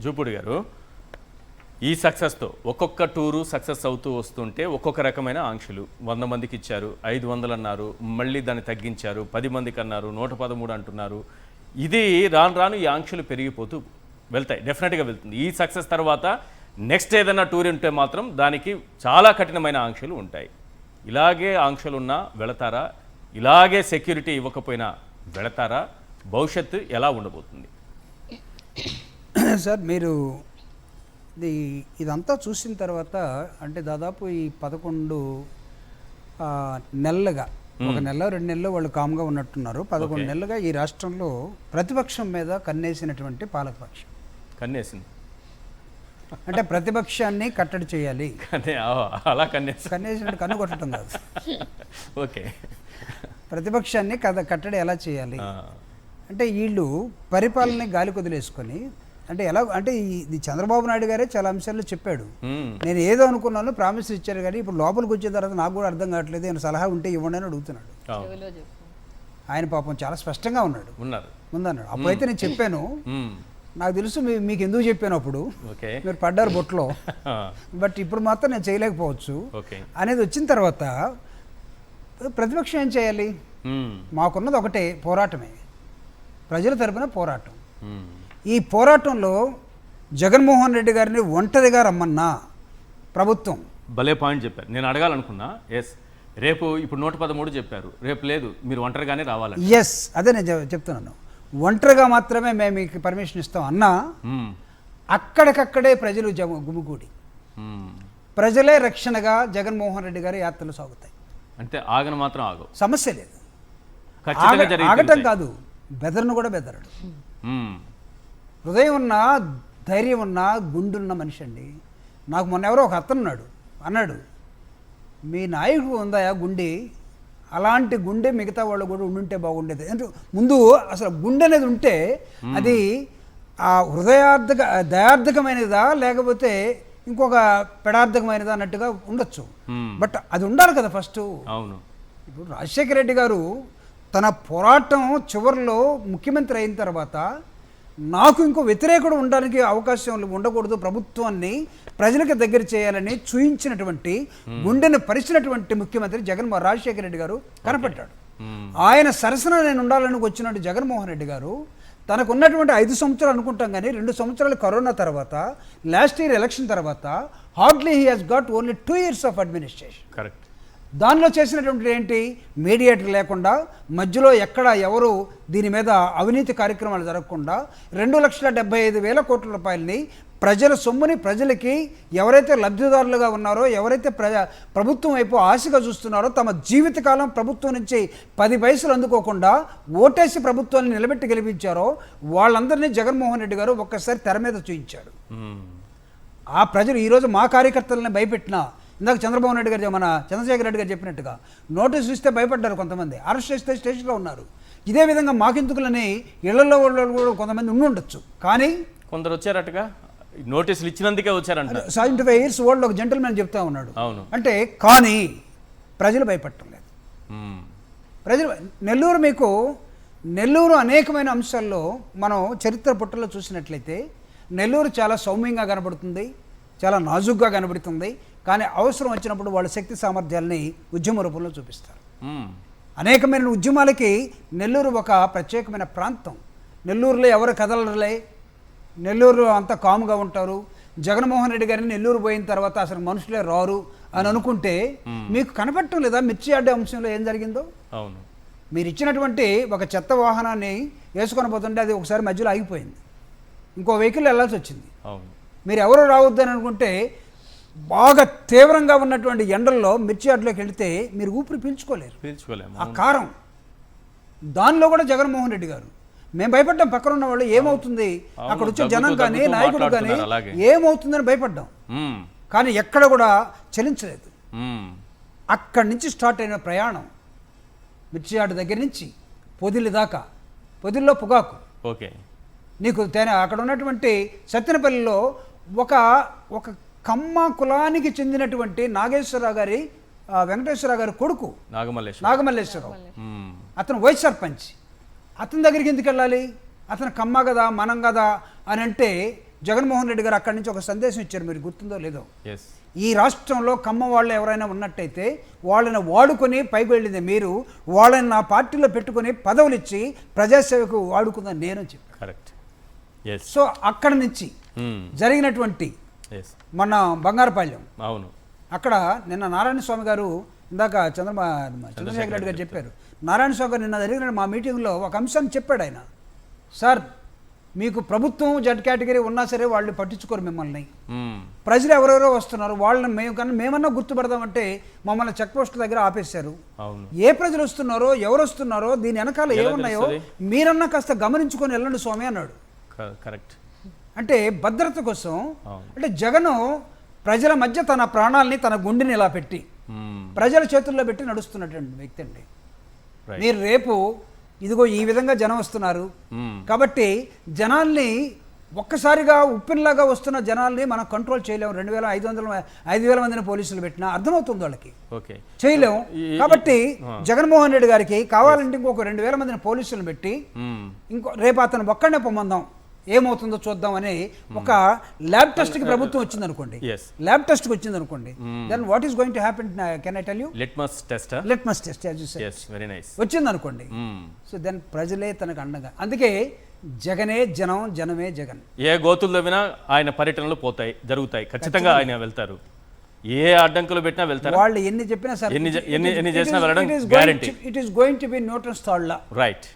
జూపూడి గారు, ఈ సక్సెస్తో ఒక్కొక్క టూరు సక్సెస్ అవుతూ వస్తుంటే ఒక్కొక్క రకమైన ఆంక్షలు 100 మందికి ఇచ్చారు, 500 అన్నారు, మళ్ళీ దాన్ని తగ్గించారు, 10 మందికి అన్నారు, 113 అంటున్నారు. ఇది రాను రాను ఈ ఆంక్షలు పెరిగిపోతూ వెళ్తాయి, డెఫినెట్గా వెళ్తుంది. ఈ సక్సెస్ తర్వాత నెక్స్ట్ ఏదైనా టూర్ ఉంటే మాత్రం దానికి చాలా కఠినమైన ఆంక్షలు ఉంటాయి. ఇలాగే ఆంక్షలున్నా వెళతారా? ఇలాగే సెక్యూరిటీ ఇవ్వకపోయినా వెళతారా? భవిష్యత్తు ఎలా ఉండబోతుంది? సార్, మీరు ఇదంతా చూసిన తర్వాత అంటే దాదాపు ఈ 11 నెలలుగా, ఒక నెల 2 నెలలు వాళ్ళు కామ్గా ఉన్నట్టున్నారు. 11 నెలలుగా ఈ రాష్ట్రంలో ప్రతిపక్షం మీద కన్నేసినటువంటి పాలకపక్షం కన్నేసింది. అంటే ప్రతిపక్షాన్ని కట్టడి చేయాలి, అలా కన్నేసినట్టు కన్ను కొట్టడం కాదు. ఓకే, ప్రతిపక్షాన్ని కట్టడి ఎలా చేయాలి అంటే వీళ్ళు పరిపాలన గాలి కొదిలేసుకొని, అంటే ఎలా అంటే ఇది చంద్రబాబు నాయుడు గారే చాలా అంశాల్లో చెప్పాడు. నేను ఏదో అనుకున్నాను, ప్రామిస్ ఇచ్చారు, కానీ ఇప్పుడు లోపలికి వచ్చిన తర్వాత నాకు కూడా అర్థం కావట్లేదు, నేను సలహా ఉంటే ఇవ్వండి అని అడుగుతున్నాడు. ఆయన పాపం చాలా స్పష్టంగా ముందన్నాడు. అప్పుడైతే నేను చెప్పాను, నాకు తెలుసు మీకు ఎందుకు చెప్పాను అప్పుడు, మీరు పడ్డారు బొట్లో, బట్ ఇప్పుడు మాత్రం నేను చేయలేకపోవచ్చు అనేది వచ్చిన తర్వాత ప్రతిపక్షం ఏం చేయాలి? మాకున్నది ఒకటే, పోరాటమే, ప్రజల తరపున పోరాటం. ఈ పోరాటంలో జగన్మోహన్ రెడ్డి గారిని ఒంటరిగా రమ్మన్నా ప్రభుత్వం. భలే పాయింట్ చెప్పారు, నేను అడగాలనుకున్నా. ఎస్, రేపు ఇప్పుడు 113 చెప్పారు, రేపు లేదు, మీరు ఒంటరిగానే రావాలి. ఎస్, అదే నేను చెప్తున్నాను. ఒంటరిగా మాత్రమే మేము మీకు పర్మిషన్ ఇస్తాం అన్నా అక్కడికక్కడే ప్రజలు గుమిగూడి ప్రజలే రక్షణగా జగన్మోహన్ రెడ్డి గారి యాత్రలు సాగుతాయి. అంటే ఆగను మాత్రం ఆగవు, సమస్య లేదు. ఆగటం కాదు, బెదర్ను కూడా బెదరడు. హృదయం ఉన్న, ధైర్యం ఉన్న, గుండున్న మనిషి అండి. నాకు మొన్న ఎవరో ఒక అతను అన్నాడు, మీ నాయకుడు ఉందా గుండె, అలాంటి గుండె మిగతా వాళ్ళు కూడా ఉండుంటే బాగుండేది. అంటే ముందు అసలు గుండె అనేది ఉంటే అది ఆ దయార్థకమైనదా లేకపోతే ఇంకొక పెడార్థకమైనదా అన్నట్టుగా ఉండొచ్చు, బట్ అది ఉండాలి కదా ఫస్ట్. అవును. ఇప్పుడు రాజశేఖర రెడ్డి గారు తన పోరాటం చివరిలో ముఖ్యమంత్రి అయిన తర్వాత నాకు ఇంకో వ్యతిరేకుడు ఉండడానికి అవకాశం ఉండకూడదు, ప్రభుత్వాన్ని ప్రజలకు దగ్గర చేయాలని చూయించినటువంటి, గుండెను పరిచినటువంటి ముఖ్యమంత్రి రాజశేఖర రెడ్డి గారు కనపడ్డాడు. ఆయన సరసన నేను ఉండాలని వచ్చినట్టు జగన్మోహన్ రెడ్డి గారు తనకు ఉన్నటువంటి 5 సంవత్సరాలు అనుకుంటాం, కానీ 2 సంవత్సరాలు కరోనా తర్వాత, లాస్ట్ ఇయర్ ఎలక్షన్ తర్వాత hardly he has got only 2 years of administration. Correct. దానిలో చేసినటువంటి ఏంటి, మీడియేటర్ లేకుండా, మధ్యలో ఎక్కడ ఎవరు దీని మీద అవినీతి కార్యక్రమాలు జరగకుండా 2,75,000 కోట్ల రూపాయలని ప్రజల సొమ్ముని ప్రజలకి ఎవరైతే లబ్ధిదారులుగా ఉన్నారో, ఎవరైతే ప్రభుత్వం వైపు ఆశగా చూస్తున్నారో, తమ జీవితకాలం ప్రభుత్వం నుంచి 10 పైసలు అందుకోకుండా ఓటేసి ప్రభుత్వాన్ని నిలబెట్టి గెలిపించారో వాళ్ళందరినీ జగన్మోహన్ రెడ్డి గారు ఒక్కసారి తెర మీద చూపించాడు. ఆ ప్రజలు ఈరోజు మా కార్యకర్తలని భయపెట్టినా, ఇందాక చంద్రబాబు నాయుడు గారు, మన చంద్రశేఖర రెడ్డి గారు చెప్పినట్టుగా నోటీసు ఇస్తే భయపడ్డారు కొంతమంది, అరెస్ట్ చేస్తే స్టేషన్లో ఉన్నారు. ఇదే విధంగా మాకెందుకులని ఇళ్లలో వాళ్ళు కూడా కొంతమంది ఉండొచ్చు, కానీ కొందరు వచ్చారట్టుగా నోటీసులు ఇచ్చినందుకే వచ్చారంట. 75 years ఓల్డ్ ఒక జెంటల్మెన్ చెప్తా ఉన్నాడు. అవును. అంటే కానీ ప్రజలు భయపడటం లేదు. ప్రజలు నెల్లూరు అనేకమైన అంశాల్లో మనం చరిత్ర పుట్టలో చూసినట్లయితే నెల్లూరు చాలా సౌమ్యంగా కనబడుతుంది, చాలా నాజుగ్గా కనబడుతుంది, కానీ అవసరం వచ్చినప్పుడు వాళ్ళ శక్తి సామర్థ్యాలని ఉద్యమ రూపంలో చూపిస్తారు. అనేకమైన ఉద్యమాలకి నెల్లూరు ఒక ప్రత్యేకమైన ప్రాంతం. నెల్లూరులో ఎవరు కదలరులే, నెల్లూరు అంతా కాముగా ఉంటారు. జగన్మోహన్ రెడ్డి గారిని నెల్లూరు పోయిన తర్వాత అసలు మనుషులే రారు అని అనుకుంటే మీకు కనపడటం లేదా మిర్చి అడ్డే అంశంలో ఏం జరిగిందో? అవును. మీరు ఇచ్చినటువంటి ఒక చెత్త వాహనాన్ని వేసుకొని పోతుంటే అది ఒకసారి మధ్యలో ఆగిపోయింది, ఇంకో వెహికల్ వెళ్ళాల్సి వచ్చింది. మీరు ఎవరు రావద్దని అనుకుంటే బాగా తీవ్రంగా ఉన్నటువంటి ఎండల్లో మిర్చి అడ్లోకి వెళితే మీరు ఊపిరి పీల్చుకోలేము. ఆ కారం దానిలో కూడా జగన్మోహన్ రెడ్డి గారు మేము భయపడ్డాం. పక్కన ఉన్న వాళ్ళు ఏమవుతుంది, అక్కడ వచ్చే జనం కానీ నాయకుడు కానీ ఏమవుతుందని భయపడ్డాం, కానీ ఎక్కడ కూడా చలించలేదు. అక్కడి నుంచి స్టార్ట్ అయిన ప్రయాణం మిర్చి ఆట దగ్గర నుంచి పొదిలి దాకా, పొదిల్లో పొగాకు, ఓకే, నీకు అక్కడ ఉన్నటువంటి సత్తెనపల్లిలో ఒక కమ్మ కులానికి చెందినటువంటి వెంకటేశ్వరరావు గారి కొడుకు నాగమల్లేశ్వరరావు, అతను వైస్ సర్పంచ్. అతని దగ్గరికి ఎందుకు వెళ్ళాలి? అతను కమ్మ కదా మనం కదా అని అంటే జగన్మోహన్ రెడ్డి గారు అక్కడి నుంచి ఒక సందేశం ఇచ్చారు, మీరు గుర్తుందో లేదో. ఎస్ ఈ రాష్ట్రంలో కమ్మ వాళ్ళు ఎవరైనా ఉన్నట్టయితే వాళ్ళని వాడుకొని పైకి వెళ్ళింది మీరు, వాళ్ళని నా పార్టీలో పెట్టుకొని పదవులు ఇచ్చి ప్రజాసేవకు వాడుకుందని నేను చెప్పాను. కరెక్ట్. ఎస్ సో అక్కడ నుంచి జరిగినటువంటి ఎస్ మన బంగారపాళ్యం, అవును. అక్కడ నిన్న నారాయణ స్వామి గారు, ఇందాక చంద్రశేఖర్ రెడ్డి గారు చెప్పారు, నారాయణ స్వామి గారు నిన్న జరిగిన మా మీటింగ్లో ఒక అంశాన్ని చెప్పాడు ఆయన. సార్, మీకు ప్రభుత్వం జడ్ కేటగిరీ ఉన్నా సరే వాళ్ళు పట్టించుకోరు మిమ్మల్ని, ప్రజలు ఎవరెవరో వస్తున్నారు వాళ్ళని మేమన్నా గుర్తుపడదామంటే మమ్మల్ని చెక్ పోస్ట్ దగ్గర ఆపేశారు. ఏ ప్రజలు వస్తున్నారో ఎవరు వస్తున్నారో దీని వెనకాల ఏమున్నాయో మీరన్నా కాస్త గమనించుకొని వెళ్ళండి స్వామి అన్నాడు. కరెక్ట్. అంటే భద్రత కోసం, అంటే జగను ప్రజల మధ్య తన ప్రాణాలని తన గుండెని ఇలా పెట్టి ప్రజల చేతుల్లో పెట్టి నడుస్తున్నటువంటి వ్యక్తి అండి. మీరు రేపు ఇదిగో ఈ విధంగా జనం వస్తున్నారు కాబట్టి జనాల్ని ఒక్కసారిగా ఉప్పినలాగా వస్తున్న జనాల్ని మనం కంట్రోల్ చేయలేము. 5,000 మందిని పోలీసులు పెట్టినా అర్థమవుతుంది వాళ్ళకి, చేయలేము. కాబట్టి జగన్మోహన్ రెడ్డి గారికి కావాలంటే ఇంకొక 2,000 మందిని పోలీసులను పెట్టి రేపు అతను ఒక్కడనే పొమ్మందాం, ఏమవుతుందో చూద్దాం అని ఒక ల్యాబ్ టెస్ట్కి ప్రభుత్వం వచ్చింది అనుకోండి, ల్యాబ్ టెస్ట్కి వచ్చింది అనుకోండి, then what is going to happen, can I tell you? Litmus test. Litmus test very nice వచ్చింది అనుకోండి. సో దెన్ ప్రజలే తనకు అండగా. అందుకే జగనే జనం, జనమే జగన్. ఏ గోతులు తవ్వినా ఆయన పర్యటనలు జరుగుతాయి, ఖచ్చితంగా ఆయన వెళ్తారు. ఏ అడ్డంకులు పెట్టినా వెళ్తారు. వాళ్ళు ఎన్ని చెప్పినా సరే, ఎన్ని చేసినా వెళ్ళడం guarantee. It is going to be Newton's third law. Right.